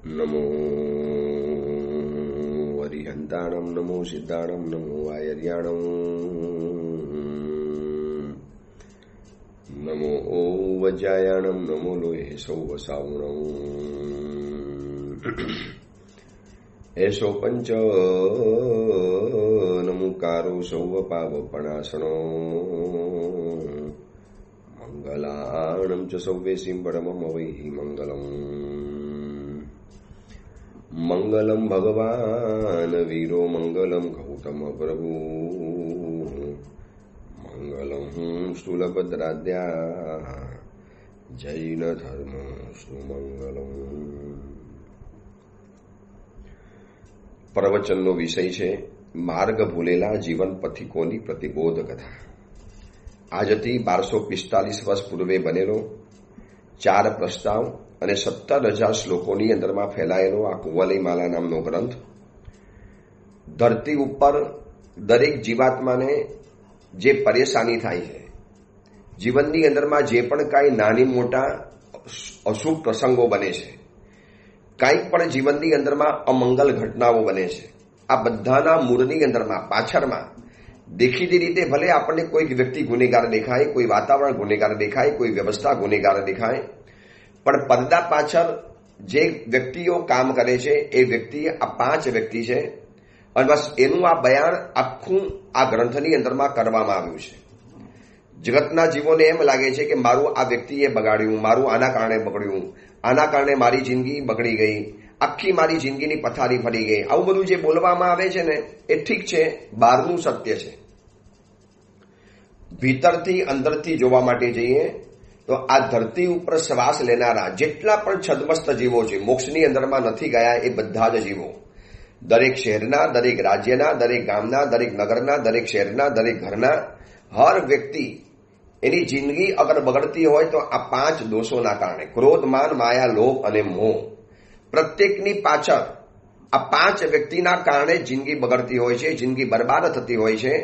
નમો અરિહંતાણમ, નમો સિદ્ધાણમ, નમો આયર્યાણમ, નમો વજ્રાયાણમ, નમો લોહે સૌ વસાવણમ, એસો પંચ નમુકારો સૌ પાવપણાસણો, મંગલાણમ ચ સૌવેસીમ પરમમ વૈ મંગલમ. મંગલમ ભગવાન વીરો, મંગલમ ગૌતમ પ્રભુ, મંગલમ સ્થૂલભદ્રાદ્યા, જૈન ધર્મ સુમંગલમ. પ્રવચનનો વિષય છે માર્ગ ભૂલેલા જીવન પથિકોની પ્રતિબોધ કથા. આજથી 1245 વર્ષ પૂર્વે બનેલો 4 પ્રસ્તાવ અને 17,000 શ્લોકોની અંદરમાં ફેલાયેલો આ કુંવલયમાલા નામનો ગ્રંથ ધરતી ઉપર દરેક જીવાત્માને જે પરેશાની થાય છે, જીવનની અંદરમાં જે પણ કાંઈ નાની મોટા અશુભ પ્રસંગો બને છે, કાંઈક પણ જીવનની અંદરમાં અમંગલ ઘટનાઓ બને છે, આ બધાના મૂળની અંદરમાં પાછળમાં દેખીતી રીતે ભલે આપણને કોઈક વ્યક્તિ ગુનેગાર દેખાય, કોઈ વાતાવરણ ગુનેગાર દેખાય, કોઈ વ્યવસ્થા ગુનેગાર દેખાય, પણ પડદા પાછળ જે વ્યક્તિઓ કામ કરે છે એ વ્યક્તિ આ 5 વ્યક્તિ છે. અને બસ એનું આ બયાન આખું આ ગ્રંથની અંદરમાં કરવામાં આવ્યું છે. જગતના જીવોને એમ લાગે છે કે મારું આ વ્યક્તિએ બગાડ્યું, મારું આના કારણે બગડ્યું, આના કારણે મારી જિંદગી બગડી ગઈ, આખી મારી જિંદગીની પથારી ફરી ગઈ. આવું બધું જે બોલવામાં આવે છે ને એ ઠીક છે, બહારનું સત્ય છે. ભીતરથી અંદરથી જોવા માટે જઈએ તો આ ધરતી ઉપર શ્વાસ લેનારા જેટલા પણ છદ્મસ્ત જીવો છે, મોક્ષની અંદરમાં નથી ગયા એ બધા જ જીવો, દરેક શહેરના, દરેક રાજ્યના, દરેક ગામના, દરેક નગરના, દરેક શહેરના, દરેક ઘરના હર વ્યક્તિ એની જિંદગી અગર બગડતી હોય તો આ 5 દોષોના કારણે, ક્રોધ, માન, માયા, લોભ અને મોહ, પ્રત્યેકની પાછળ આ 5 વ્યક્તિના કારણે જિંદગી બગડતી હોય છે, જિંદગી બરબાદ થતી હોય છે.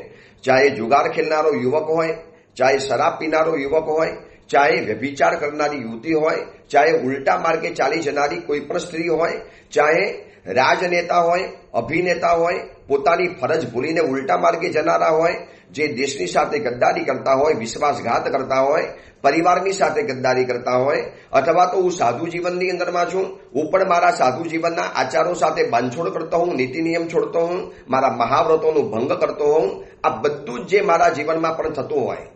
ચાહે જુગાર ખેલનારો યુવક હોય, ચાહે શરાબ પીનારો યુવક હોય, ચાહે વ્યભિચાર કરનારી યુવતી હોય, ચાહે ઉલટા માર્ગે ચાલી જનારી કોઈ પણ સ્ત્રી હોય, ચાહે રાજનેતા હોય, અભિનેતા હોય, પોતાની ફરજ ભૂલીને ઉલટા માર્ગે જનારા હોય, જે દેશની સાથે ગદ્દારી કરતા હોય, વિશ્વાસઘાત કરતા હોય, પરિવારની સાથે ગદ્દારી કરતા હોય, અથવા તો હું સાધુ જીવનની અંદરમાં છું, હું પણ મારા સાધુ જીવનના આચારો સાથે બાંધછોડ કરતો હું, નીતિ નિયમ છોડતો હું, મારા મહાવ્રતોનું ભંગ કરતો હું, આ બધું જ જે મારા જીવનમાં પણ થતું હોય,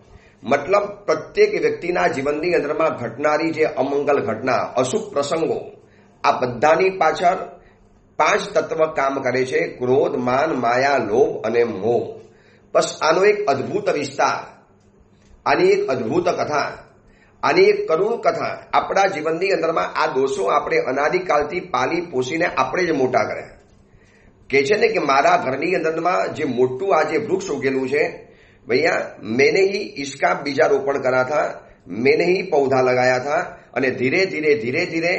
મતલબ પ્રત્યેક વ્યક્તિના જીવનની અંદરમાં ઘટનારી જે અમંગલ ઘટના, અશુભ પ્રસંગો, આ બધાની પાછળ 5 તત્વ કામ કરે છે: ક્રોધ, માન, માયા, લોભ અને મોહ. બસ આનો એક અદ્ભુત વિસ્તાર, આની એક અદ્ભુત કથા, આની એક કરુણ કથા. આપણા જીવનની અંદરમાં આ દોષો આપણે અનાદિકાલથી પાલી પોષીને આપણે જ મોટા કર્યા. કહે છે ને કે મારા ઘરની અંદરમાં જે મોટું આ જે વૃક્ષ ઉગેલું છે, भैया मैंने ही इसका बीजारोपण करा था, मैंने ही पौधा लगाया था, અને ધીરે ધીરે ધીરે ધીરે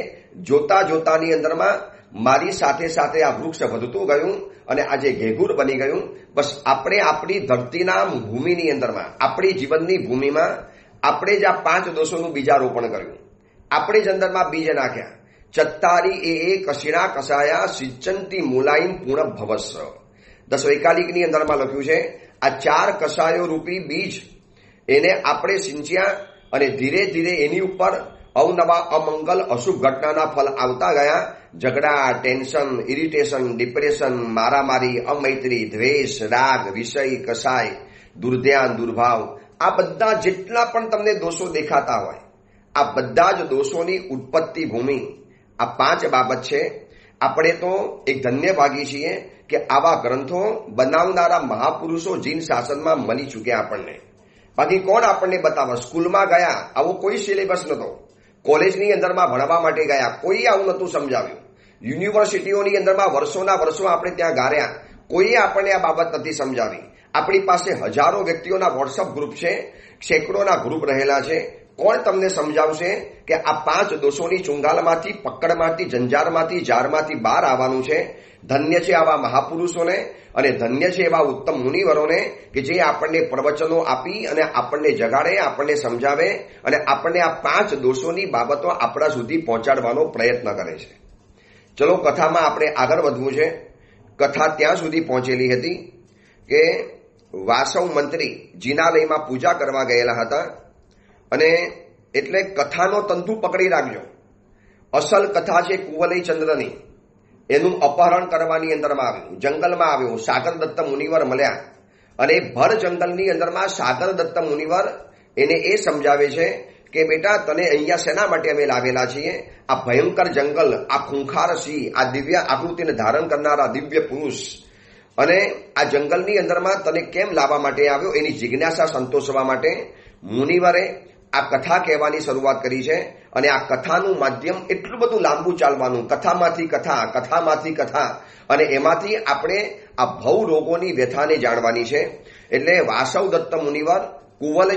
જોતા જોતાની અંદરમાં મારી સાથે સાથે આ વૃક્ષ વધતું ગયું અને આજે ઘેઘૂર બની ગયું. બસ આપણે આપણી ધરતીના ભૂમિની અંદરમાં, આપણી જીવનની ભૂમિમાં આપણે જ આ 5 દોષોનું બીજારોપણ કર્યું, આપણે જ અંદરમાં બીજ નાખ્યા. ચત્તારી એ કશિણા કસાયા સિંચંતી મૂલાઈમ પૂર્ણ ભવસ્વ. 10 વૈકાલિકની અંદરમાં લખ્યું છે આ 4 કષાયો રૂપી બીજ એને આપણે સિંચ્યા અને ધીરે ધીરે એની ઉપર અવનવા અમંગલ અશુભ ઘટનાના ફલ આવતા ગયા. ઝઘડા, ટેન્શન, ઇરિટેશન, ડિપ્રેશન, મારામારી, અમૈત્રી, દ્વેષ, રાગ, વિષય, કસાય, દુર્ધ્યાન, દુર્ભાવ, આ બધા જેટલા પણ તમને દોષો દેખાતા હોય, આ બધા જ દોષોની ઉત્પત્તિ ભૂમિ આ 5 બાબત છે. આપણે તો એક ધન્ય ભાગી છીએ કે આવા ગ્રંથો બનાવનારા મહાપુરુષો જીન શાસનમાં મળી ચૂક્યા આપણને. બાકી કોણ આપણને બતાવે? સ્કૂલમાં ગયા, આવો કોઈ સિલેબસ નહોતો. કોલેજની અંદરમાં ભણવા માટે ગયા, કોઈ આવું નહોતું સમજાવ્યું. યુનિવર્સિટીઓની અંદરમાં વર્ષોના વર્ષો આપણે ત્યાં ગાર્યા, કોઈએ આપણને આ બાબત નથી સમજાવી. આપણી પાસે હજારો વ્યક્તિઓના વોટ્સઅપ ગ્રુપ છે, સેંકડોના ગ્રુપ રહેલા છે. કોણ તમને સમજાવશે કે આ 5 દોષોની ચુંગાલમાંથી, પકડમાંથી, જંજારમાંથી, જારમાંથી બહાર આવવાનું છે? ધન્ય છે આવા મહાપુરુષોને અને ધન્ય છે એવા ઉત્તમ મુનિવરોને કે જે આપણને પ્રવચનો આપી અને આપણને જગાડે, આપણને સમજાવે અને આપણને આ 5 દોષોની બાબતો આપણા સુધી પહોંચાડવાનો પ્રયત્ન કરે છે. ચલો કથામાં આપણે આગળ વધવું છે. કથા ત્યાં સુધી પહોંચેલી હતી કે વાસવ મંત્રી જિનાલયમાં પૂજા કરવા ગયેલા હતા અને એટલે કથાનો તંતુ પકડી રાખજો. અસલ કથા છે કુવલય ચંદ્રની. એનું અપહરણ કરવાની અંદરમાં આવ્યું, જંગલમાં આવ્યો, સાગર દત્ત મુનિવર મળ્યા અને ભર જંગલની અંદરમાં સાગર દત્ત મુનિવર એને એ સમજાવે છે કે બેટા તને અહીંયા શેના માટે અમે લાવેલા છીએ? આ ભયંકર જંગલ, આ ખૂંખાર સિંહ, આ દિવ્ય આકૃતિને ધારણ કરનારા દિવ્ય પુરુષ અને આ જંગલની અંદરમાં તને કેમ લાવવા માટે આવ્યો એની જિજ્ઞાસા સંતોષવા માટે મુનિવરે આ કથા કહેવાની શરૂઆત કરી છે. અને આ કથાનું માધ્યમ એટલું બધું લાંબુ ચાલવાનું, કથામાંથી કથા, કથામાંથી કથા, અને એમાંથી આપણે આ ભવ રોગોની વ્યથાને જાણવાની છે. એટલે વાસવ દત્ત મુનિવર કુંવલ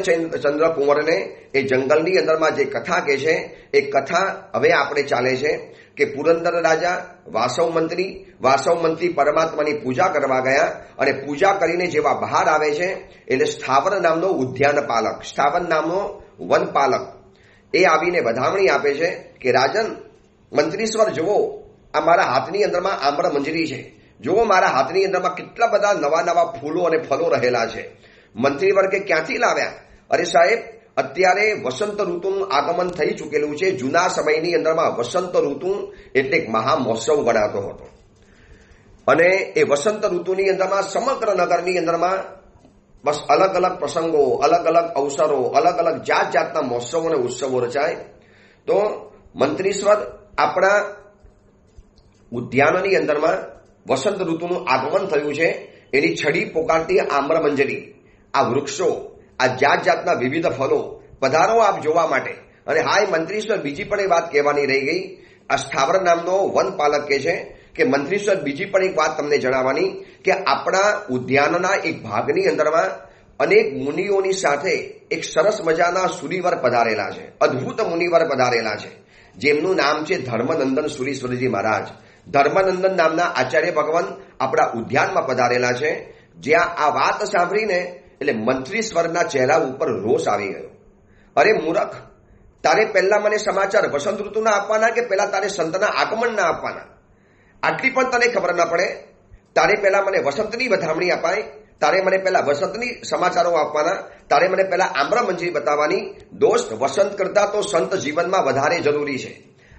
ચંદ્ર કુંવરને એ જંગલની અંદરમાં જે કથા કહે છે એ કથા હવે આપણે ચાલે છે કે પુરંદર રાજા વાસવ મંત્રી પરમાત્માની પૂજા કરવા ગયા અને પૂજા કરીને જેવા બહાર આવે છે એટલે સ્થાવર નામનો ઉદ્યાન પાલક, સ્થાવર નામનો વનપાલક એ આવીને વધામણી આપે છે કે રાજન, મંત્રીશ્વર જુઓ, આ મારા હાથની અંદરમાં આમ્ર મંજરી છે. જુઓ મારા હાથની અંદરમાં કેટલા બધા નવા નવા ફૂલો અને ફળો રહેલા છે. મંત્રી વર્ગે ક્યાંથી લાવ્યા? અરે સાહેબ, અત્યારે વસંત ઋતુનું આગમન થઈ ચૂકેલું છે. જૂના સમયની અંદરમાં વસંત ઋતુ એટલે એક મહામહોત્સવ ગણાતો હતો અને એ વસંત ઋતુની અંદરમાં સમગ્ર નગરની અંદરમાં બસ અલગ અલગ પ્રસંગો, અલગ અલગ અવસરો, અલગ અલગ જાત જાતના મહોત્સવો અને ઉત્સવો રચાય. તો મંત્રીશ્વર આપણા ઉદ્યાનની અંદરમાં વસંત ઋતુનું આગમન થયું છે. એની છડી પોકારતી આમ્ર મંજરી, આ વૃક્ષો, આ જાત જાતના વિવિધ ફળો, પધારો આપ જોવા માટે. અને હાય મંત્રીશ્વર, બીજી પણ એક વાત કહેવાની રહી ગઈ. આ સ્થાવર નામનો વનપાલક કહે છે કે મંત્રીશ્વર, બીજી પણ એક વાત તમને જણાવવાની કે આપણા ઉદ્યાનના એક ભાગની અંદરમાં અનેક મુનિઓની સાથે એક સરસ મજાના સુરીવર પધારેલા છે, અદ્ભુત મુનિવર પધારેલા છે, જેમનું નામ છે ધર્મનંદન સુરીશ્વરજી મહારાજ. ધર્મનંદન નામના આચાર્ય ભગવાન આપણા ઉદ્યાનમાં પધારેલા છે. જ્યાં આ વાત સાંભળીને એટલે મંત્રીશ્વરના ચહેરા ઉપર રોષ આવી ગયો. અરે મૂર્ખ, તારે પહેલા મને સમાચાર વસંત ઋતુના આપવાના કે પહેલા તારે સંતના આગમનના આપવાના? આટલી પણ તને ખબર ના પડે? તારે પહેલા મને વસંતની વધામણી અપાય, તારે મને પહેલા વસંતની સમાચારો આપવાના, તારે મને પહેલા આમ્ર મંજરી બતાવવાની. દોસ્ત, વસંત કરતા તો સંત જીવનમાં વધારે જરૂરી છે.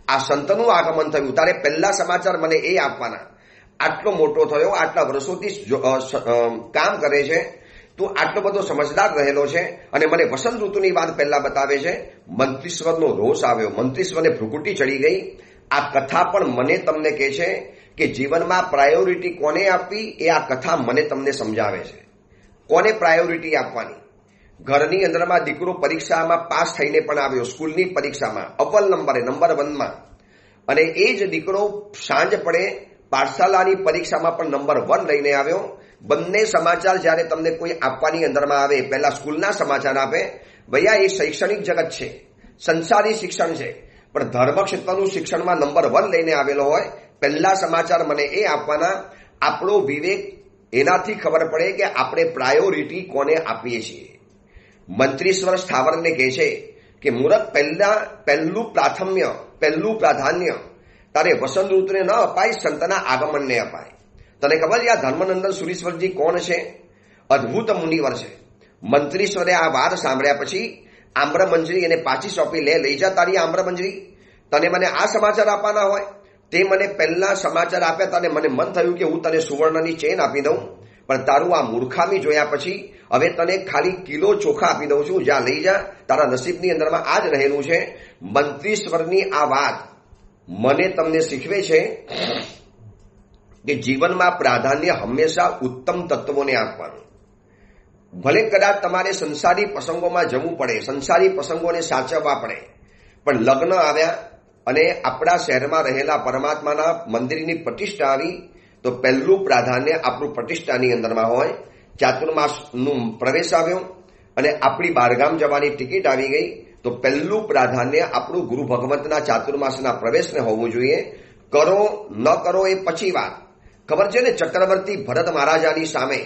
આ સંતનું આગમન થયું, તારે પહેલા સમાચાર મને એ આપવાના. આટલો મોટો થયો, આટલા વર્ષોથી કામ કરે છે, તું આટલો બધો સમજદાર રહેલો છે અને મને વસંત ઋતુની વાત પહેલા બતાવે છે. મંત્રીશ્વરનો રોષ આવ્યો, મંત્રીશ્વરને ભ્રુકુટી ચડી ગઈ. આ કથા પણ મને તમને કહે છે કે જીવનમાં પ્રાયોરિટી કોને આપવી એ આ કથા મને તમને સમજાવે છે. કોને પ્રાયોરિટી આપવાની? ઘરની અંદરમાં દીકરો પરીક્ષામાં પાસ થઈને પણ આવ્યો, સ્કૂલની પરીક્ષામાં અવ્વલ નંબરે, નંબર 1માં, અને એ જ દીકરો સાંજ પડે પાઠશાલાની પરીક્ષામાં પણ નંબર 1 લઈને આવ્યો. બંને સમાચાર જ્યારે તમને કોઈ આપવાની અંદરમાં આવે, પહેલા સ્કૂલના સમાચાર આપે. ભૈયા, એ શૈક્ષણિક જગત છે, સંસારી શિક્ષણ છે, પણ ધર્મ ક્ષેત્રનું શિક્ષણમાં નંબર 1 લઈને આવેલો હોય, પહેલા સમાચાર મને એ આપવાના. આપણો વિવેક એનાથી ખબર પડે કે આપણે પ્રાયોરિટી કોને આપીએ છીએ. મંત્રીશ્વર સ્થાવરને કહે છે કે મૂર્ખ, પહેલું પ્રાધાન્ય તારે વસંત ઋતુને ન અપાય, સંતના આગમનને અપાય. તને ખબર છે આ ધર્મનંદન સુરીશ્વરજી કોણ છે? અદ્ભુત મુનિવર છે. મંત્રીશ્વરે આ વાત સાંભળ્યા પછી આમ્ર મંજરી એને પાછી સોંપી, લઈ જા તારી આમ્ર મંજરી. તને મને આ સમાચાર આપવાના હોય, તે મને પહેલા સમાચાર આપ્યા, તને મને મન થયું કે હું તને સુવર્ણની ચેન આપી દઉં, પણ તારું આ મૂર્ખામી જોયા પછી હવે તને ખાલી કિલો ચોખા આપી દઉં છું. જા, લઈ જા, તારા નસીબની અંદરમાં આ જ રહેલું છે. મંત્રીશ્વરની આ વાત મને તમને શીખવે છે કે જીવનમાં પ્રાધાન્ય હંમેશા ઉત્તમ તત્વોને આપવાનું. ભલે કદાચ તમારે સંસારી પ્રસંગોમાં જવું પડે, સંસારી પ્રસંગોને સાચવવા પડે, પણ લગ્ન આવ્યા અને આપણા શહેરમાં રહેલા પરમાત્માના મંદિરની પ્રતિષ્ઠા આવી તો પહેલું પ્રાધાન્ય આપણું પ્રતિષ્ઠાની અંદરમાં હોય. ચાતુર્માસનું પ્રવેશ આવ્યો અને આપણી બહારગામ જવાની ટિકિટ આવી ગઈ તો પહેલું પ્રાધાન્ય આપણું ગુરુ ભગવંતના ચાતુર્માસના પ્રવેશને હોવું જોઈએ. કરો ન કરો એ પછી વાત. ખબર છે ને, ચક્રવર્તી ભરત મહારાજાની સામે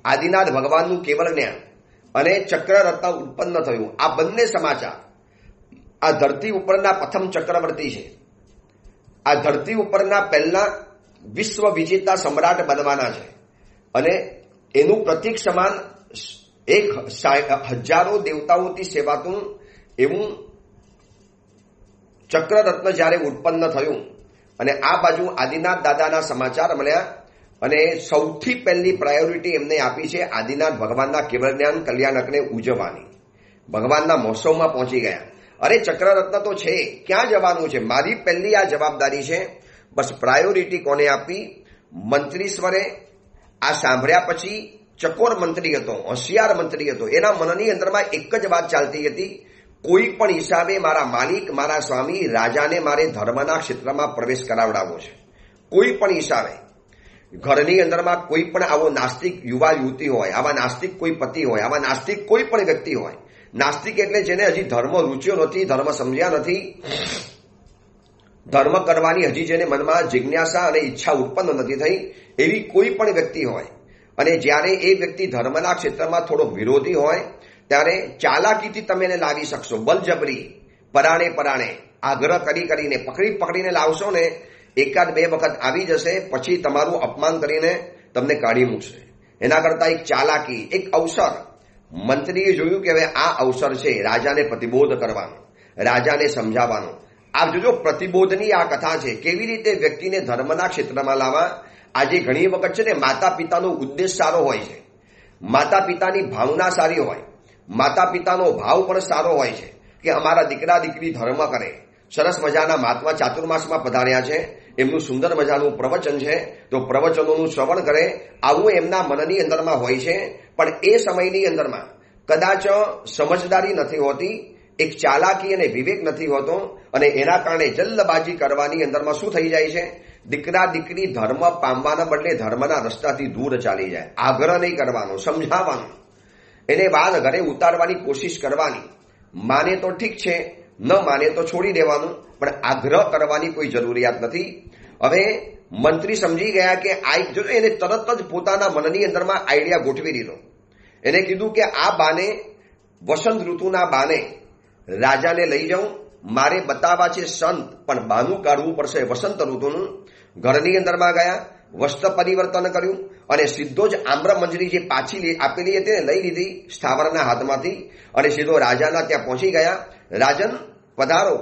આદિનાથ ભગવાનનું કેવળ જ્ઞાન અને ચક્રરત્ન ઉત્પન્ન થયું. આ બંને સમાચાર આ ધરતી ઉપરના પ્રથમ ચક્રવર્તી છે. આ ધરતી ઉપરના પહેલા વિશ્વ વિજેતા સમ્રાટ બનવાના છે અને એનું પ્રતીક સમાન હજારો દેવતાઓથી સેવાતું એવું ચક્રરત્ન જ્યારે ઉત્પન્ન થયું અને આ બાજુ આદિનાથ દાદાના સમાચાર મળ્યા અને સૌથી પહેલી પ્રાયોરિટી એમને આપી છે આદિનાથ ભગવાનના કેવળ જ્ઞાન કલ્યાણકને ઉજવવાની. ભગવાનના મહોત્સવમાં પહોંચી ગયા. અરે ચક્રરત્ન તો છે, ક્યાં જવાનું છે? મારી પહેલી આ જવાબદારી છે. બસ પ્રાયોરિટી કોને આપી? મંત્રીશ્વરે આ સાંભળ્યા પછી ચકોર મંત્રી હતો, હોશિયાર મંત્રી હતો. એના મનની અંદરમાં એક જ વાત ચાલતી હતી, કોઈ પણ હિસાબે મારા માલિક, મારા સ્વામી રાજાને મારે ધર્મના ક્ષેત્રમાં પ્રવેશ કરાવડાવવો છે. કોઈ પણ હિસાબે ઘરની અંદરમાં કોઈ પણ આવો નાસ્તિક યુવા યુવતી હોય, આવા નાસ્તિક કોઈ પતિ હોય, આવા નાસ્તિક કોઈ પણ વ્યક્તિ હોય. નાસ્તિક એટલે જેને હજી ધર્મ રૂચ્યો નથી, ધર્મ સમજ્યા નથી, ધર્મ કરવાની હજી જેને મનમાં જિજ્ઞાસા અને ઈચ્છા ઉત્પન્ન નથી થઈ, એવી કોઈ પણ વ્યક્તિ હોય અને જ્યારે એ વ્યક્તિ ધર્મના ક્ષેત્રમાં થોડો વિરોધી હોય ત્યારે ચાલાકીથી તમે એને લાવી શકશો. બલજબરી, પરાણે આગ્રહ કરીને પકડીને લાવશો ને, એકાદ બે વખત આવી જશે, પછી તમારું અપમાન કરીને તમને કાઢી મૂકશે. એના કરતા એક ચાલાકી, એક અવસર. મંત્રીએ જોયું કે હવે આ અવસર છે રાજાને પ્રતિબોધ કરવાનો, રાજાને સમજાવવાનો. આપ જોજો, પ્રતિબોધની આ કથા છે, કેવી રીતે વ્યક્તિને ધર્મના ક્ષેત્રમાં લાવવા. આજે ઘણી વખત છે ને માતા પિતાનો ઉદ્દેશ સારો હોય છે, માતા પિતાની ભાવના સારી હોય, માતા પિતાનો ભાવ પણ સારો હોય છે કે અમારા દીકરા દીકરી ધર્મ કરે. સરસ મજાના મહાત્મા ચાતુર્માસમાં પધાર્યા છે, એમનું સુંદર મજાનું પ્રવચન છે, તો પ્રવચનોનું શ્રવણ કરે, આવું એમના મનની અંદરમાં હોય છે. પણ એ સમયની અંદરમાં કદાચ સમજદારી નથી હોતી, એક ચાલાકી અને વિવેક નથી હોતો અને એના કારણે જલ્દબાજી કરવાની અંદરમાં શું થઈ જાય છે? દીકરા દીકરી ધર્મ પામવાના બદલે ધર્મના રસ્તાથી દૂર ચાલી જાય. આગ્રહ નહીં કરવાનો, સમજાવવાનો, એને વાત ઘરે ઉતારવાની કોશિશ કરવાની. માને તો ઠીક છે, ન માને તો છોડી દેવાનું, પણ આગ્રહ કરવાની કોઈ જરૂરિયાત નથી. હવે મંત્રી સમજી ગયા કે જો એને તરત જ પોતાના મનની અંદરમાં આઈડિયા ગોઠવી દીધો. એને કીધું કે આ બાને, વસંત ઋતુના બાને રાજાને લઈ જાઉં, મારે બતાવવા છે સંત, પણ બાનું કાઢવું પડશે વસંત ઋતુનું. ઘરની અંદરમાં ગયા, વસ્ત્ર પરિવર્તન કર્યું અને સીધો જ આમ્રમંજરી જે પાછી આપેલી હતી ને લઈ લીધી સ્થાવરના હાથમાંથી અને સીધો રાજાના ત્યાં પહોંચી ગયા. રાજન પધારો,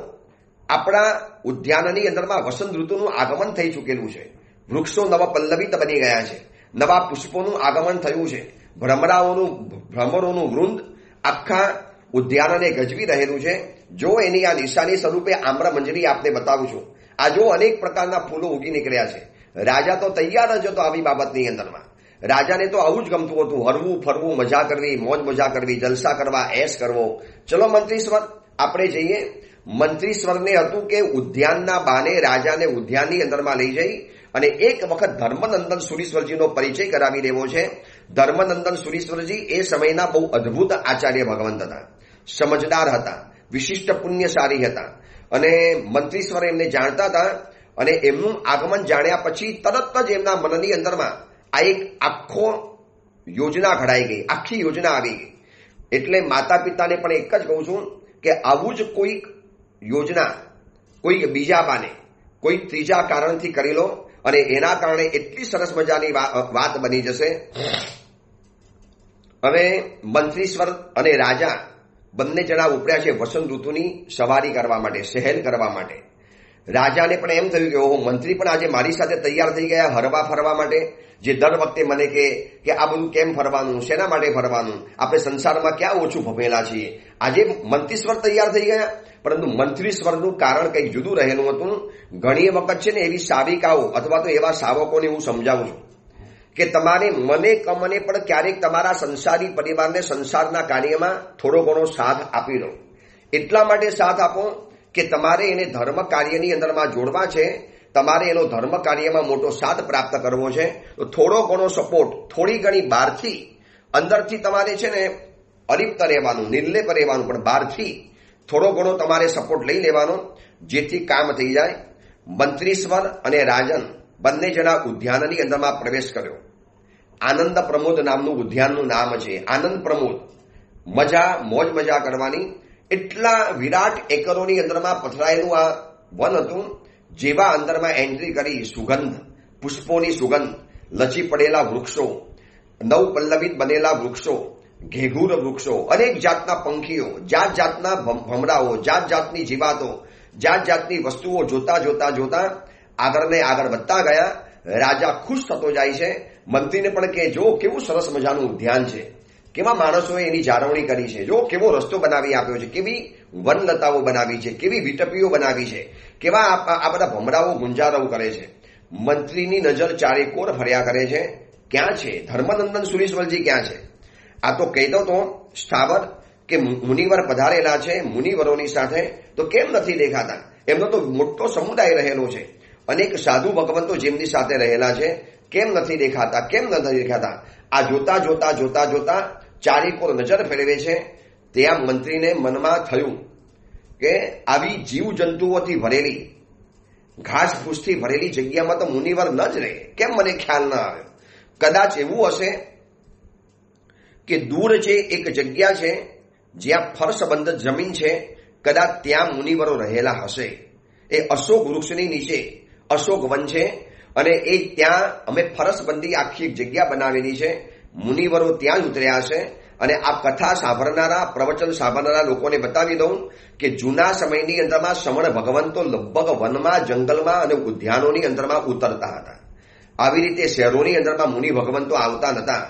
આપણા ઉદ્યાનની અંદરમાં વસંત ઋતુનું આગમન થઈ ચૂકેલું છે. વૃક્ષો નવપલ્લવિત બની ગયા છે, નવા પુષ્પોનું આગમન થયું છે, ભ્રમરોનું વૃંદ આખા ઉદ્યાનને ગજવી રહેલું છે. જો એની આ નિશાની સ્વરૂપે આમ્રમંજરી આપને બતાવું છું. આ જો અનેક પ્રકારના ફૂલો ઉગી નીકળ્યા છે. રાજા તો તૈયાર જ હતો આવી બાબતની અંદરમાં. રાજાને તો આવું જ ગમતું હતું, હરવું ફરવું, મજા કરવી, મોજ મજા કરવી, જલસા કરવા, એશ કરવો. ચલો મંત્રીશ્વર આપણે જઈએ. મંત્રીશ્વરને હતું કે ઉદ્યાનના બાને રાજાને ઉદ્યાનની અંદરમાં લઈ જઈ અને એક વખત ધર્મનંદન સુરીશ્વરજીનો પરિચય કરાવી દેવો છે. ધર્મનંદન સુરીશ્વરજી એ સમયના બહુ અદ્ભુત આચાર્ય ભગવંત હતા, સમજદાર હતા, વિશિષ્ટ પુણ્યશાળી હતા અને મંત્રીશ્વર એમને જાણતા હતા. અને એમનું આગમન જાણ્યા પછી તરત જ એમના મનની અંદરમાં આ એક આખો યોજના ઘડાઈ ગઈ, આખી યોજના આવી ગઈ. એટલે માતા પિતાને પણ એક જ કહું છું કે આવું જ કોઈક યોજના કોઈક બીજા બાને કોઈ ત્રીજા કારણથી કરી લો અને એના કારણે એટલી સરસ મજાની વાત બની જશે. હવે મંત્રીશ્વર અને રાજા બંને જણા ઉપડ્યા છે વસંત ઋતુની સવારી કરવા માટે, સહેલ કરવા માટે. રાજાને પણ એમ થયું કે ઓહો, મંત્રી પણ આજે મારી સાથે તૈયાર થઈ ગયા હરવા ફરવા માટે. જે દર વખતે મને કે આ બધું કેમ ફરવાનું, શેના માટે ફરવાનું, આપણે સંસારમાં ક્યાં ઓછું ભમેલા છીએ. આજે મંત્રીશ્વર તૈયાર થઈ ગયા, પરંતુ મંત્રીશ્વરનું કારણ કંઈક જુદું રહેલું હતું. ઘણી વખત છે ને એવી સાવિકાઓ અથવા તો એવા સાવકોને હું સમજાવું છું કે તમારે મને કમને પણ ક્યારેક તમારા સંસારી પરિવારને સંસારના કાર્યમાં થોડો ઘણો સાથ આપી દો. એટલા માટે સાથ આપો કે તમારે એને ધર્મ કાર્યની અંદરમાં જોડવા છે, તમારે એનો ધર્મ કાર્યમાં મોટો સાથ પ્રાપ્ત કરવો છે. તો થોડો ઘણો સપોર્ટ, થોડી ઘણી બહારથી, અંદરથી તમારે છે ને અલિપ્ત રહેવાનું, નિર્લેપ રહેવાનું, પણ બહારથી થોડો ઘણો તમારે સપોર્ટ લઈ લેવાનો, જેથી કામ થઈ જાય. મંત્રીશ્વર અને રાજન બંને જણા ઉદ્યાનની અંદરમાં પ્રવેશ કર્યો. આનંદ પ્રમોદ નામનું ઉદ્યાનનું નામ છે, આનંદ પ્રમોદ. મજા, મોજ મજા કરવાની. એટલા વિરાટ એકરોની અંદરમાં પથરાયેલું આ વન હતું જેવા અંદરમાં એન્ટ્રી કરી સુગંધ, પુષ્પોની સુગંધ, લચી પડેલા વૃક્ષો, નવ પલ્લવિત બનેલા વૃક્ષો, ઘેઘૂર વૃક્ષો, અનેક જાતના પંખીઓ, જાત જાતના ભમરાઓ, જાત જાતની જીવાતો, જાત જાતની વસ્તુઓ જોતા જોતા જોતા આગળ ને આગળ વધતા ગયા. રાજા ખુશ થતો જાય છે. મંત્રીને પણ કે જો કેવું સરસ મજાનું ઉદ્યાન છે, કેવા માણસોએ એની જાળવણી કરી છે, જો કેવો રસ્તો બનાવી આપ્યો છે, કેવી વનલતાઓ બનાવી છે, કેવી વિટપીઓ બનાવી છે, કેવા આ બધા ભમરાઓ ગુંજારવ કરે છે. મંત્રીની નજર ચારેકોર ફર્યા કરે છે. ક્યાં છે ધર્મનંદન સુરીશ્વરજી, ક્યાં છે? આ તો કહેતો તો સ્થાવર કે મુનિવર પધારેલા છે મુનિવરોની સાથે, તો કેમ નથી દેખાતા? એમનો તો મોટો સમુદાય રહેલો છે, અનેક સાધુ ભગવંતો જેમની સાથે રહેલા છે, કેમ નથી દેખાતા? કેમ નથી દેખાતા? આ જોતા જોતા જોતા જોતા ચારેકોર નજર ફેરવે છે. ત્યાં મંત્રીને મનમાં થયું કે આવી જીવ જંતુઓથી ભરેલી, ઘાસ ફૂસથી ભરેલી જગ્યામાં તો મુનિવર ન જ રહે, કેમ મને ખ્યાલ ન આવ્યો? કદાચ એવું હશે કે દૂર જે એક જગ્યા છે જ્યાં ફર્શબંધ જમીન છે, કદાચ ત્યાં મુનિવરો રહેલા હશે. એ અશોક વૃક્ષની નીચે અશોક વન છે અને એ ત્યાં અમે ફરસબંધી આખી જગ્યા બનાવેલી છે. મુનિવરો ત્યાં જ ઉતર્યા છે. અને આ કથા સાંભળનારા, પ્રવચન સાંભળનારા લોકોને બતાવી દઉં કે જૂના સમયની અંદરમાં શ્રમણ ભગવંતો લગભગ વનમાં, જંગલમાં અને ઉદ્યાનોની અંદરમાં ઉતરતા હતા. આવી રીતે શહેરોની અંદરમાં મુનિ ભગવંતો આવતા નતા.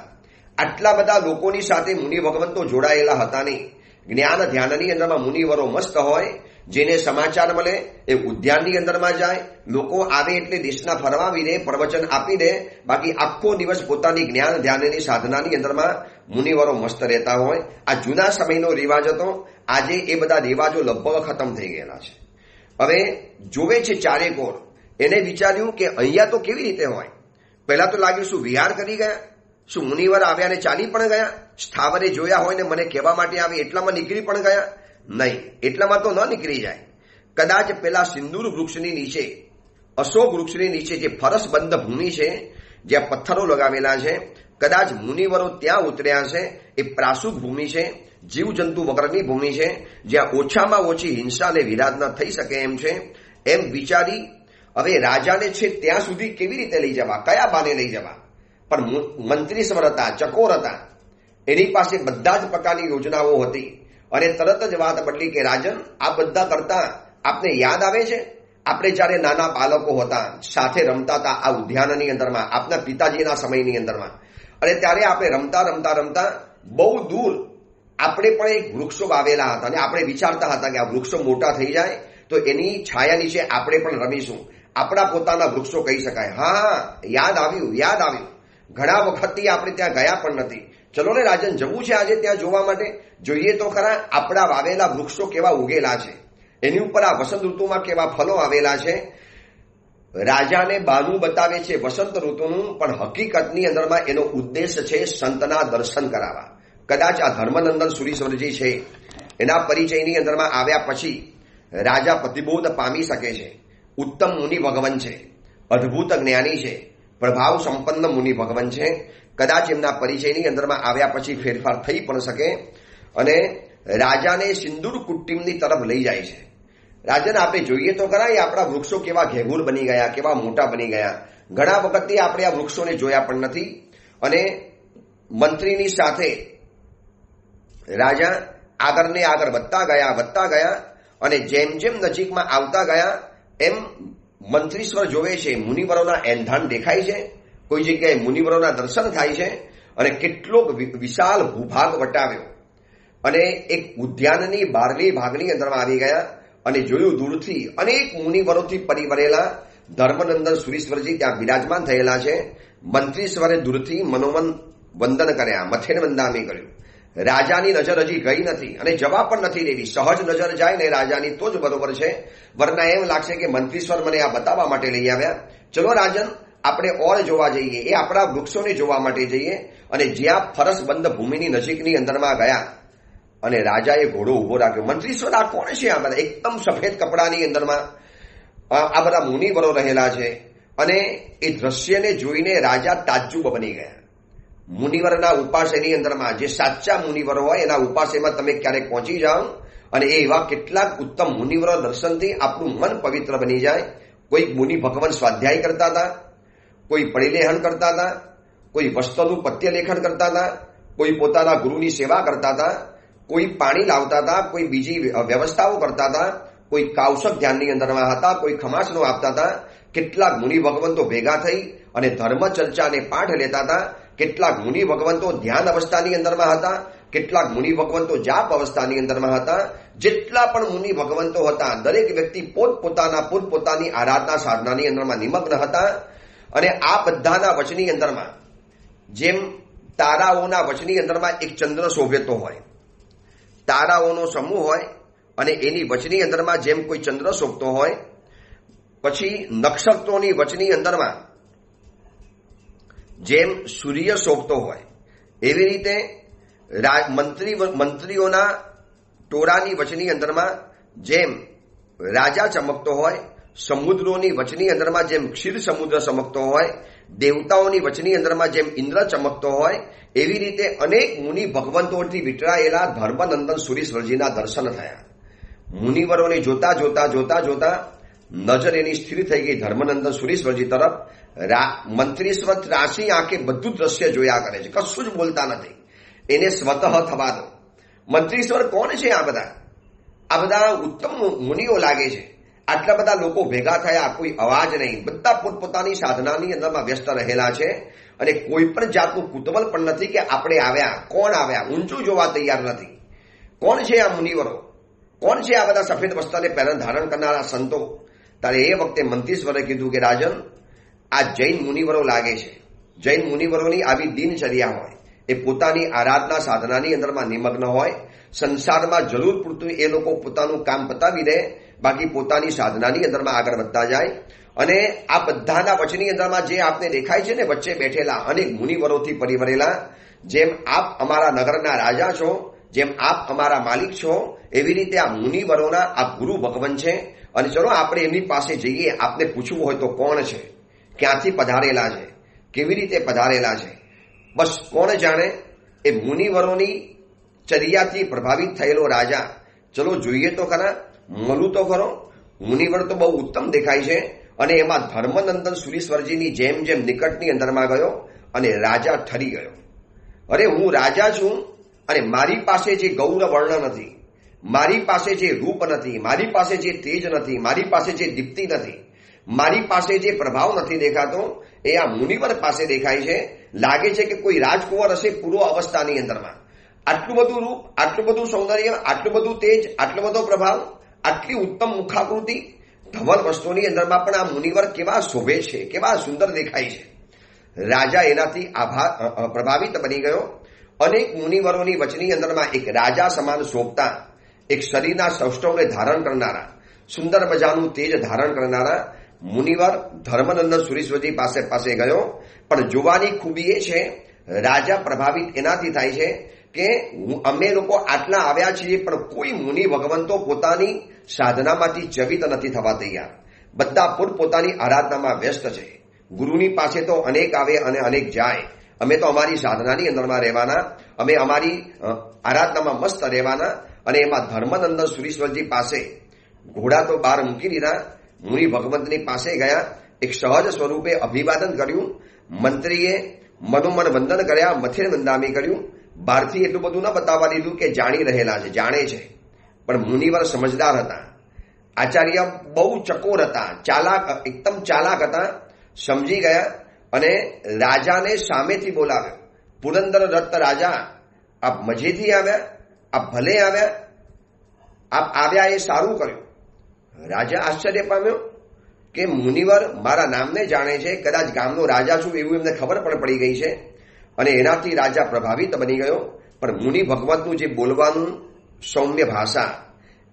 આટલા બધા લોકોની સાથે મુનિ ભગવંતો જોડાયેલા હતા નહીં. જ્ઞાન ધ્યાનની અંદરમાં મુનિવરો મસ્ત હોય, જેને સમાચાર મળે એ ઉદ્યાનની અંદરમાં જાય, લોકો આવે એટલે દેશના ફરવાવી દે, પ્રવચન આપી દે, બાકી આખો દિવસ પોતાની જ્ઞાન ધ્યાનની સાધનાની અંદરમાં મુનિવરો મસ્ત રહેતા હોય. આ જૂના સમયનો રિવાજ હતો. આજે એ બધા રિવાજો લગભગ ખતમ થઈ ગયેલા છે. હવે જોવે છે ચારેકોર, એને વિચાર્યું કે અહીંયા તો કેવી રીતે હોય? પહેલા તો લાગ્યું શું વિહાર કરી ગયા? શું મુનિવર આવ્યા ને ચાલી પણ ગયા? સ્થાવરે જોયા હોય ને મને કહેવા માટે આવી એટલામાં નીકળી પણ ગયા? નહીં, એટલામાં તો ન નીકળી જાય. કદાચ પેલા સિંદૂર વૃક્ષની નીચે, અશોક વૃક્ષની નીચે જે ફરસબંધ ભૂમિ છે, જ્યાં પથ્થરો લગાવેલા છે, કદાચ મુનિવરો ત્યાં ઉતર્યા છે. એ પ્રાસુક ભૂમિ છે, જીવજંતુ વગરની ભૂમિ છે, જ્યાં ઓછામાં ઓછી હિંસા અને વિરાદ ન થઈ શકે એમ છે. એમ વિચારી હવે રાજાને છે ત્યાં સુધી કેવી રીતે લઈ જવા, કયા બાને લઈ જવા? પણ મંત્રીશ્વર હતા, ચકોર હતા, એની પાસે બધા જ પ્રકારની યોજનાઓ હતી. અને તરત જ વાત બદલી કે રાજન, આ બધા કરતા આપને યાદ આવે છે આપણે જ્યારે નાના બાળકો હતા, સાથે રમતા હતા આ ઉદ્યાનની અંદરમાં, આપના પિતાજીના સમયની અંદરમાં, અને ત્યારે આપણે રમતા રમતા રમતા બહુ દૂર આપણે પણ એક વૃક્ષો વાવેલા હતા અને આપણે વિચારતા હતા કે આ વૃક્ષો મોટા થઈ જાય તો એની છાયા નીચે આપણે પણ રમીશું, આપણા પોતાના વૃક્ષો કહી શકાય. હા, યાદ આવ્યું, યાદ આવ્યું. ઘણા વખતથી આપણે ત્યાં ગયા પણ નથી. ચલો ને રાજન, જવું છે આજે ત્યાં જોવા માટે. જોઈએ તો ખરા આપણા વાવેલા વૃક્ષો કેવા ઉગેલા છે, એની ઉપર આ વસંત ઋતુમાં કેવા ફળો આવેલા છે. રાજાને બાનું બતાવે છે વસંત ઋતુનું, પણ હકીકતની અંદરમાં એનો ઉદ્દેશ છે સંતના દર્શન કરાવવા. કદાચ આ ધર્મનંદન સુરીશ્વરજી છે, એના પરિચયની અંદરમાં આવ્યા પછી રાજા પ્રતિબોધ પામી શકે છે. ઉત્તમ મુનિ ભગવાન છે, અદ્ભુત જ્ઞાની છે, પ્રભાવ સંપન્ન મુનિ ભગવાન છે. કદાચ એમના પરિચયની અંદરમાં આવ્યા પછી ફેરફાર થઈ પણ શકે અને રાજાને સિંદૂર કુટીમની તરફ લઈ જાય છે. રાજન, આપણે જોઈએ તો ખરા એ આપણા વૃક્ષો કેવા ઘેઘૂર બની ગયા, કેવા મોટા બની ગયા. ઘણા વખતથી આપણે આ વૃક્ષોને જોયા પણ નથી. અને મંત્રીની સાથે રાજા આગળ ને આગળ વધતા ગયા અને જેમ જેમ નજીકમાં આવતા ગયા એમ મંત્રીશ્વર જોવે છે મુનિવરોના એંધાણ દેખાય છે, કોઈ જગ્યાએ મુનિવરોના દર્શન થાય છે અને કેટલોક વિશાળ ભૂભાગ વટાવ્યો અને એક ઉદ્યાનની 12મી ભાગની અંદરમાં આવી ગયા અને જોયું દૂરથી અનેક મુનિવરોથી પરિવરેલા ધર્મનંદન સુરીશ્વરજી ત્યાં બિરાજમાન થયેલા છે. મંત્રીશ્વરે દૂરથી મનોમન વંદન કર્યા, મથેન વંદામી કર્યું. રાજાની નજર હજી ગઈ નથી અને જવા પણ નથી દેવી. સહજ નજર જાય ને રાજાની તો જ બરોબર છે, વરના એમ લાગશે કે મંત્રીશ્વર મને આ બતાવવા માટે લઈ આવ્યા. ચલો રાજન, આપણે ઓર જોવા જઈએ, એ આપણા વૃક્ષોને જોવા માટે જઈએ. અને જ્યાં ફરસબંધ ભૂમિની નજીકની અંદરમાં ગયા અને રાજાએ ઘોડો ઉભો રાખ્યો. મંત્રીશ્વર, આ કોણ છે? આ બધા એકદમ સફેદ કપડાની અંદરમાં આ બધા મુનિવરો રહેલા છે. અને એ દ્રશ્યને જોઈને રાજા તાજ્જુબ બની ગયા. મુનિવરના ઉપાસેની અંદરમાં જે સાચા મુનિવર હોય એના ઉપાસેમાં તમે ક્યારેક પહોંચી જાઓ અને એ એવા કેટલાક ઉત્તમ મુનિવરો દર્શનથી આપણું મન પવિત્ર બની જાય. કોઈ મુનિ ભગવાન સ્વાધ્યાય કરતા હતા, કોઈ પરિલેહન કરતા હતા, કોઈ વસ્ત્રનું પત્યલેખન કરતા હતા, કોઈ પોતાના ગુરુની સેવા કરતા હતા, કોઈ પાણી લાવતા હતા, કોઈ બીજી વ્યવસ્થાઓ કરતા હતા, કોઈ કાવસક ધ્યાનની અંદરમાં હતા, કોઈ ખમાસનો આપતા હતા. કેટલાક મુનિ ભગવંતો ભેગા થઈ અને ધર્મ ચર્ચા અને પાઠ લેતા હતા. કેટલાક મુનિ ભગવંતો ધ્યાન અવસ્થાની અંદરમાં હતા, કેટલાક મુનિ ભગવંતો જાપ અવસ્થાની અંદરમાં હતા. જેટલા પણ મુનિ ભગવંતો હતા દરેક વ્યક્તિ પોતપોતાની આરાધના સાધનાની અંદરમાં નિમગ્ન હતા. અને આ બધાના વચની અંદરમાં જેમ તારાઓના વચની અંદરમાં એક ચંદ્ર શોભેતો હોય, તારાઓનો સમૂહ હોય અને એની વચની અંદરમાં જેમ કોઈ ચંદ્ર શોભતો હોય, પછી નક્ષત્રોની વચની અંદરમાં જેમ સૂર્ય શોભતો હોય, એવી રીતે મંત્રીઓના ટોળાની વચની અંદરમાં જેમ રાજા ચમકતો હોય, સમુદ્રોની વચની અંદરમાં જેમ ક્ષીર સમુદ્ર ચમકતો હોય, દેવતાઓની વચની અંદરમાં જેમ ઇન્દ્ર ચમકતો હોય, એવી રીતે અનેક મુનિ ભગવંતોથી વિટળાયેલા ધર્મનંદન સુરીશ્વરજીના દર્શન થયા. મુનિવરોને જોતા જોતા જોતા જોતા નજર એની સ્થિર થઈ ગઈ ધર્મનંદન સુરીશ્વરજી તરફ. મંત્રીશ્વર ત્રાસી આંખે બધું દ્રશ્ય જોયા કરે છે, કશું જ બોલતા નથી. એને સ્વતઃ થવા દો. મંત્રીશ્વર કોણ છે? આ બધા ઉત્તમ મુનિઓ લાગે છે. આટલા બધા લોકો ભેગા થયા, કોઈ અવાજ નહીં, બધા પોતપોતાની સાધનાની અંદરમાં વ્યસ્ત રહેલા છે અને કોઈ પણ જાતનું કુતૂહલ પણ નથી કે આપણે આવ્યા, કોણ આવ્યા, ઊંચું જોવા તૈયાર નથી. કોણ છે આ મુનિવરો? કોણ છે આ બધા સફેદ વસ્ત્રને ધારણ કરનારા સંતો? ત્યારે એ વખતે મંત્રીશ્વરે કીધું કે રાજન, આ જૈન મુનિવરો લાગે છે. જૈન મુનિવરોની આવી દિનચર્યા હોય, એ પોતાની આરાધના સાધનાની અંદરમાં નિમગ્ન હોય. સંસારમાં જરૂર પૂરતું એ લોકો પોતાનું કામ પતાવી દે, બાકી પોતાની સાધનાની અંદરમાં આગળ વધતા જાય. અને આ બધાના વચની અંદરમાં જે આપને દેખાય છે ને, વચ્ચે બેઠેલા અનેક મુનિવરોથી પરિવરેલા, જેમ આપ અમારા નગરના રાજા છો, જેમ આપ અમારા માલિક છો, એવી રીતે આ મુનિવરોના આ ગુરુ ભગવાન છે. અને ચલો આપણે એમની પાસે જઈએ. આપને પૂછવું હોય તો કોણ છે, ક્યાંથી પધારેલા છે, કેવી રીતે પધારેલા છે, બસ કોણ જાણે. એ મુનિવરોની ચર્યાથી પ્રભાવિત થયેલો રાજા, ચલો જોઈએ તો ખરા, મળું તો ખરો. મુનિવર તો બહુ ઉત્તમ દેખાય છે. અને એમાં ધર્મનંદન સુરીશ્વરજીની જેમ જેમ નિકટની અંદરમાં ગયો અને રાજા ઠરી ગયો. અરે હું રાજા છું અને મારી પાસે જે ગૌર વર્ણ નથી, મારી પાસે જે રૂપ નથી, મારી પાસે જે તેજ નથી, મારી પાસે જે દીપ્તિ નથી, મારી પાસે જે પ્રભાવ નથી દેખાતો, એ આ મુનિવર પાસે દેખાય છે. લાગે છે કે કોઈ રાજકુંવર હશે પૂર્વ અવસ્થાની અંદરમાં. આટલું બધું રૂપ, આટલું બધું સૌંદર્ય, આટલું બધું તેજ, આટલો બધો પ્રભાવ, આટલી ઉત્તમ મુખાકૃતિ, ધવલ વસ્તુની અંદરમાં પણ આ મુનિવર કેવા શોભે છે, કેવા સુંદર દેખાય છે. રાજા એનાથી પ્રભાવિત બની ગયો. અનેક મુનિવરોની વચની અંદરમાં એક રાજા સમાન શોભતા, એક શરીરના સૌષ્ઠવને ધારણ કરનારા, સુંદર મજાનું તેજ ધારણ કરનારા મુનિવર ધર્મનંદન સુરીશ્વરજી પાસે ગયો. પણ જોવાની ખૂબી એ છે, રાજા પ્રભાવિત એનાથી થાય છે કે અમે લોકો આટલા આવ્યા છીએ, પણ કોઈ મુનિ ભગવંતો પોતાની સાધનામાંથી ચવિત નથી થવા તૈયાર. બધા પોતપોતાની આરાધનામાં વ્યસ્ત છે. ગુરુની પાસે તો અનેક આવે અને અનેક જાય. અમે તો અમારી સાધનાની અંદરમાં રહેવાના, અમે અમારી આરાધનામાં મસ્ત રહેવાના. અને એમાં ધર્મનંદન સુરીશ્વરજી પાસે ઘોડા તો બહાર મૂકી દીધા, મુનિ ભગવંતની પાસે ગયા, એક સહજ સ્વરૂપે અભિવાદન કર્યું. મંત્રીએ મનોમન વંદન કર્યા, મથેર વંદામી કર્યું. બહારથી એટલું બધું ન બતાવવા દીધું કે જાણી રહેલા છે, જાણે છે. પણ મુનિવર સમજદાર હતા. આચાર્ય બહુ ચકોર હતા, એકદમ ચાલાક હતા. સમજી ગયા અને રાજાને સામેથી બોલાવ્યો. પુરંદર દત્ત રાજા, આપ મજેથી આવ્યા, આપ ભલે આવ્યા, આપ આવ્યા એ સારું કર્યું. રાજા આશ્ચર્ય પામ્યો કે મુનિવર મારા નામને જાણે છે, કદાચ ગામનો રાજા છું એવું એમને ખબર પણ પડી ગઈ છે. અને એનાથી રાજા પ્રભાવિત બની ગયો. પણ મુનિ ભગવતનું જે બોલવાનું સૌમ્ય ભાષા,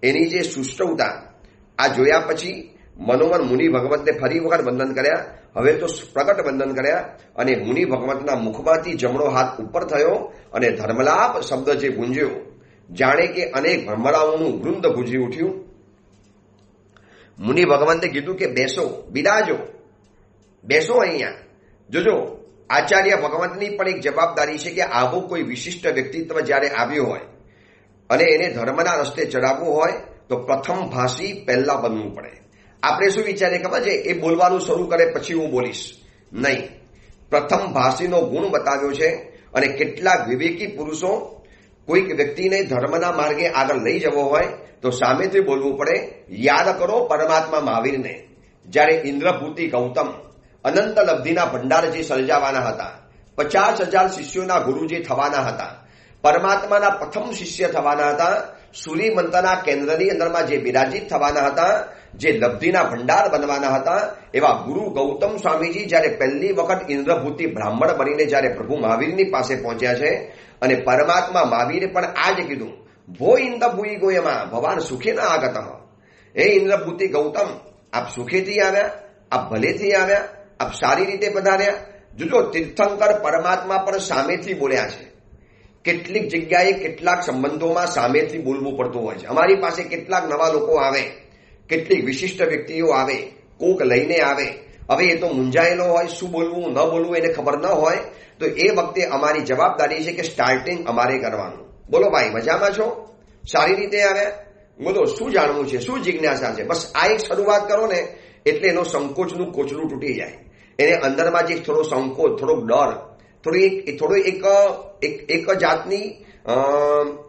એની જે સુષ્ઠવતા, આ જોયા પછી મનોમન મુનિ ભગવતને ફરી વખત વંદન કર્યા. હવે તો પ્રગટ વંદન કર્યા અને મુનિ ભગવતના મુખમાંથી જમણો હાથ ઉપર થયો અને ધર્મલાપ શબ્દ જે ગુંજ્યો, જાણે કે અનેક ભ્રમરાઓનું વૃંદ ગુંજી ઉઠ્યું. મુનિ ભગવંતે કીધું કે બેસો, બિરાજો, બેસો અહીંયા. જોજો, આચાર્ય ભગવંતની પણ એક જવાબદારી છે કે આવું કોઈ વિશિષ્ટ વ્યક્તિત્વ જ્યારે આવ્યું હોય અને એને ધર્મના રસ્તે ચડાવવું હોય તો પ્રથમ ભાષી પહેલા બનવું પડે. આપણે શું વિચારીએ ખબર છે, એ બોલવાનું શરૂ કરે પછી હું બોલીશ, નહીં. પ્રથમ ભાષીનો ગુણ બતાવ્યો છે. અને કેટલાક વિવેકી પુરુષો કોઈક વ્યક્તિને ધર્મના માર્ગે આગળ લઈ જવો હોય તો સામેથી બોલવું પડે. યાદ કરો પરમાત્મા મહાવીરને, જ્યારે ઇન્દ્રભૂતિ ગૌતમ અનંત લબ્ધિના ભંડાર જે સર્જાવાના હતા, 50,000 શિષ્યોના ગુરુ જે થવાના હતા, પરમાત્માના પ્રથમ શિષ્ય થવાના હતા, સૂર્યમંતરના કેન્દ્રની અંદરમાં જે બિરાજિત થવાના હતા, જે લબ્ધિના ભંડાર બનવાના હતા, એવા ગુરુ ગૌતમ સ્વામીજી જ્યારે પહેલી વખત ઇન્દ્રભૂતિ બ્રાહ્મણ બનીને જ્યારે પ્રભુ મહાવીરની પાસે પહોંચ્યા છે, અને પરમાત્મા મહાવીરે પણ આ જ કીધું, ભો ઇન્દ્રભૂઈ ગોયમાં ભગવાન સુખે ના આગત. હે ઇન્દ્રભૂતિ ગૌતમ, આપ સુખેથી આવ્યા, આપ ભલેથી આવ્યા, આપ સારી રીતે પધાર્યા. જોજો, તીર્થંકર પરમાત્મા પણ સામેથી બોલ્યા છે. કેટલીક જગ્યાએ કેટલાક સંબંધોમાં સામેથી બોલવું પડતું હોય છે. અમારી પાસે કેટલાક નવા લોકો આવે, કેટલીક વિશિષ્ટ વ્યક્તિઓ આવે, કોક લઈને આવે. હવે એ તો મૂંઝાયેલો હોય, શું બોલવું ન બોલવું એને ખબર ન હોય, તો એ વખતે અમારી જવાબદારી છે કે સ્ટાર્ટિંગ અમારે કરવાનું. બોલો ભાઈ, મજામાં છો? સારી રીતે આવ્યા? બોલો, શું જાણવું છે, શું જિજ્ઞાસા છે? બસ આ એક શરૂઆત કરો ને એટલે એનો સંકોચનું કોચલું તૂટી જાય. એને અંદરમાં જે થોડો સંકોચ, થોડોક ડર, થોડો એક જાતની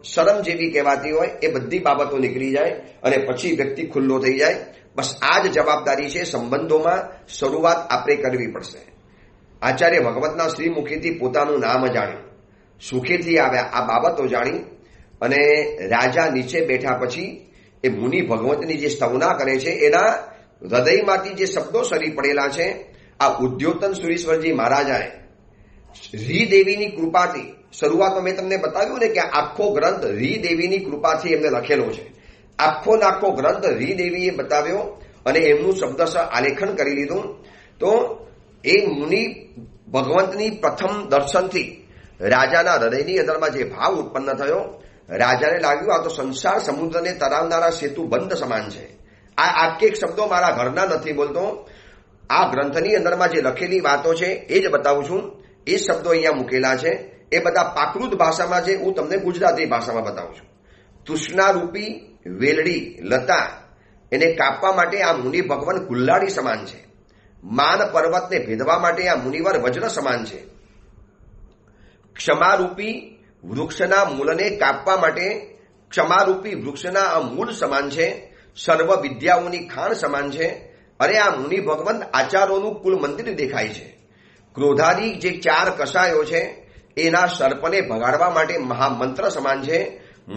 શરમ જેવી કહેવાતી હોય, એ બધી બાબતો નીકળી જાય અને પછી વ્યક્તિ ખુલ્લો થઈ જાય. બસ આ જ જવાબદારી છે. સંબંધોમાં શરૂઆત આપણે કરવી પડશે. આચાર્ય ભગવતના શ્રીમુખીથી પોતાનું નામ જાણ્યું, સુખેથી આવ્યા, આ બાબતો જાણી અને રાજા નીચે બેઠા પછી એ મુનિ ભગવતની જે સ્તવના કરે છે, એના હૃદયમાંથી જે શબ્દો સરી પડેલા છે, આ ઉદ્યોતન સુરીશ્વરજી મહારાજાએ રી દેવીની કૃપાથી, શરૂઆતમાં મેં તમને બતાવ્યું ને કે આખો ગ્રંથ રી દેવીની કૃપાથી એમને લખેલો છે. આખો ગ્રંથ રી દેવીએ બતાવ્યો અને એમનું શબ્દશ આલેખન કરી લીધું. તો એ મુનિ ભગવંતની પ્રથમ દર્શનથી રાજાના હૃદયની અંદરમાં જે ભાવ ઉત્પન્ન થયો, રાજાને લાગ્યું આ તો સંસાર સમુદ્રને તરાવનારા સેતુ બંધ સમાન છે. આ આખે શબ્દો મારા ઘરના નથી બોલતો, આ ગ્રંથની અંદરમાં જે લખેલી વાતો છે એ જ બતાવું છું. એ શબ્દો અહીંયા મૂકેલા છે, એ બધા પ્રાકૃત ભાષામાં છે, હું તમને ગુજરાતી ભાષામાં બતાવું છું. તૃષ્ણારૂપી વેલડી લતા એને કાપવા માટે આ મુનિ ભગવાન કુલ્લાડી સમાન છે. માન પર્વતને ભેદવા માટે આ મુનિવર વજ્ર સમાન છે. ક્ષમારૂપી વૃક્ષના મૂળને કાપવા માટે ક્ષમારૂપી વૃક્ષના આ મૂળ સમાન છે. સર્વ વિદ્યાઓની ખાણ સમાન છે. અરે આ મુનિ ભગવંત આચારોનું કુલ મંદિર દેખાય છે. ક્રોધાદી જે 4 કષાયો છે એના સર્પને ભગાડવા માટે મહામંત્ર સમાન છે.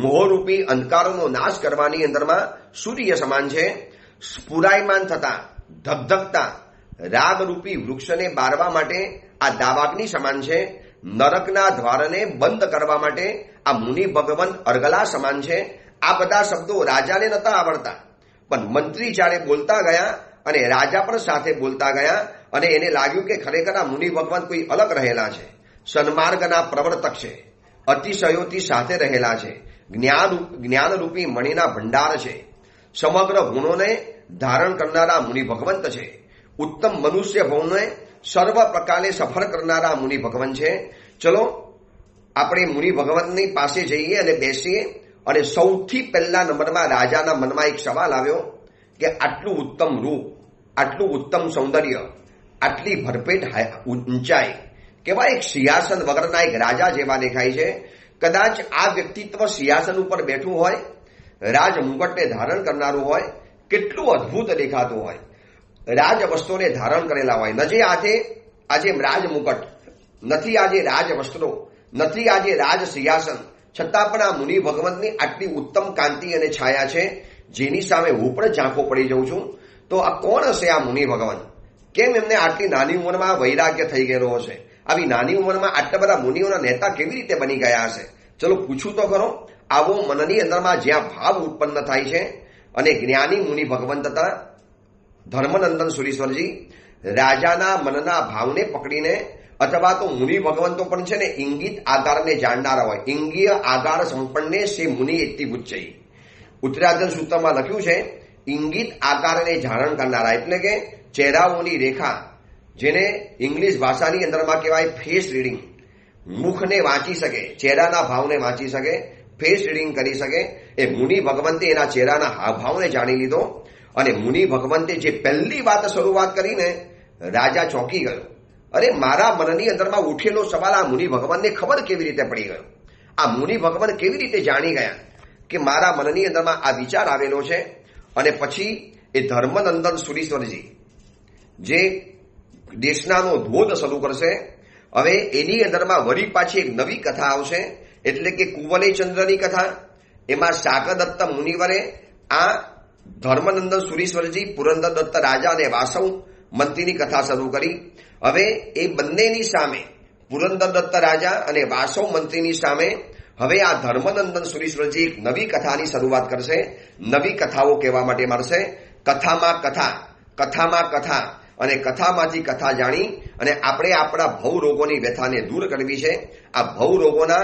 મોહરૂપી અંધકારોનો નાશ કરવાની અંદરમાં સૂર્ય સમાન છે. સ્ફુરાયમાન થતા ધગધગતા રાગરૂપી વૃક્ષને બારવા માટે આ દાવાગ્નિ સમાન છે. નરકના દ્વારને બંધ કરવા માટે આ મુનિ ભગવંત અર્ગલા સમાન છે. આ બધા શબ્દો રાજાને નતા આવડતા, પણ મંત્રી જ્યારે બોલતા ગયા અને રાજા પણ સાથે બોલતા ગયા અને એને લાગ્યું કે ખરેખર આ મુનિ ભગવાન કોઈ અલગ રહેલા છે, સન્માર્ગના પ્રવર્તક છે, અતિશયોથી સાથે રહેલા છે, જ્ઞાનરૂપી મણિના ભંડાર છે, સમગ્ર ગુણોને ધારણ કરનારા મુનિ ભગવંત છે, ઉત્તમ મનુષ્ય ભવને સર્વ પ્રકારે સફળ કરનારા મુનિ ભગવાન છે. ચલો આપણે મુનિ ભગવંતની પાસે જઈએ અને બેસીએ. અને સૌથી પહેલા નંબરમાં રાજાના મનમાં એક સવાલ આવ્યો કે આટલું ઉત્તમ રૂપ, આટલું ઉત્તમ સૌંદર્ય, આટલી ભરપેટ ઊંચાઈ, કેવા એક સિંહાસન વગરના એક રાજા જેવા દેખાય છે. કદાચ આ વ્યક્તિત્વ સિંહાસન ઉપર બેઠું હોય, રાજ મુકટને ધારણ કરનારું હોય, કેટલું અદ્ભુત દેખાતું હોય. રાજ વસ્ત્રોને ધારણ કરેલા હોય, નથી આજે રાજ મુકટ, નથી આજે રાજ વસ્ત્રો, નથી આજે રાજ સિંહાસન, છતાં પણ આ મુનિ ભગવંતની આટલી ઉત્તમ કાંતિ અને છાયા છે, જેની સામે હું પણ ઝાંખો પડી જાઉં છું. તો આ કોણ હશે આ મુનિ ભગવાન? કેમ એમને આટલી નાની ઉંમરમાં વૈરાગ્ય થઈ ગયેલો હશે? આવી નાની ઉંમરમાં આટલા બધા મુનિઓના નેતા કેવી રીતે બની ગયા હશે? ચલો પૂછું તો ખરો. આવો મનની અંદરમાં જ્યાં ભાવ ઉત્પન્ન થાય છે, અને જ્ઞાની મુનિ ભગવંત હતા ધર્મનંદન સુરીશ્વરજી, રાજાના મનના ભાવને પકડીને, અથવા તો મુનિ ભગવંતો પણ છે ને ઇંગિત આધારને જાણનારા હોય. ઇંગીય આધાર સંપન્ને સે મુનિ એતિ ઉચ્ચઈ. ઉત્તરાધન સૂત્રમાં લખ્યું છે ઇંગિત આકારને ધારણ કરનારા, એટલે કે ચહેરાઓની રેખા, જેને ઇંગ્લિશ ભાષાની અંદરમાં કહેવાય ફેસ રીડિંગ. મુખને વાંચી શકે, ચહેરાના ભાવને વાંચી શકે, ફેસ રીડિંગ કરી શકે. એ મુનિ ભગવંતે એના ચહેરાના હાવભાવને જાણી લીધો અને મુનિ ભગવંતે જે પહેલી વાત શરૂઆત કરીને રાજા ચોંકી ગયો. અરે મારા મનની અંદરમાં ઉઠેલો સવાલ આ મુનિ ભગવાનને ખબર કેવી રીતે પડી ગયો? આ મુનિ ભગવાન કેવી રીતે જાણી ગયા કે મારા મનની અંદરમાં આ વિચાર આવેલો છે? અને પછી એ ધર્મનંદન સુરીશ્વરજી જે દેશનાનો ધોધ શરૂ કરશે. હવે એની અંદરમાં વળી પાછી એક નવી કથા આવશે, એટલે કે કુવલેચંદ્રની કથા. એમાં શાકદત્ત મુનિવરે આ ધર્મનંદન સુરીશ્વરજી, પુરંદરદત્ત રાજા અને વાસવ મંત્રીની કથા શરૂ કરી. હવે એ બંનેની સામે, પુરંદરદત્ત રાજા અને વાસવ મંત્રીની સામે હવે આ ધર્મનંદન સુરીશ્વરજી એક નવી કથાની શરૂઆત કરશે. નવી કથાઓ કહેવા માટે મળશે. કથામાં કથા, કથામાં કથા, અને કથામાંથી કથા જાણી અને આપણે આપણા ભવ રોગોની વ્યથાને દૂર કરવી છે. આ ભવ રોગોના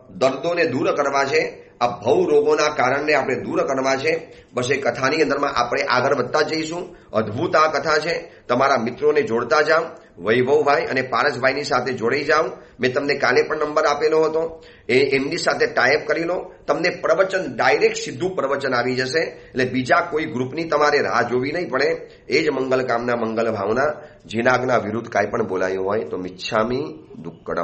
દર્દોને દૂર કરવા છે. આ ભવ રોગોના કારણને આપણે દૂર કરવા છે. બસ એ કથાની અંદરમાં આપણે આગળ વધતા જઈશું. અદ્ભુત આ કથા છે. તમારા મિત્રોને જોડતા જાઓ. વૈભવભાઈ અને પારસભાઈની સાથે જોડાઈ જાઓ. મેં તમને કાલે પણ નંબર આપેલો હતો, એમની સાથે ટાઈપ કરી લો. તમને પ્રવચન ડાયરેક્ટ સીધું પ્રવચન આવી જશે. એટલે બીજા કોઈ ગ્રુપની તમારે રાહ જોવી નહીં પડે. એ જ મંગલ કામના, મંગલ ભાવના. જીનાગના વિરુદ્ધ કાંઈ પણ બોલાયું હોય તો મિચ્છામી દુક્કડમ.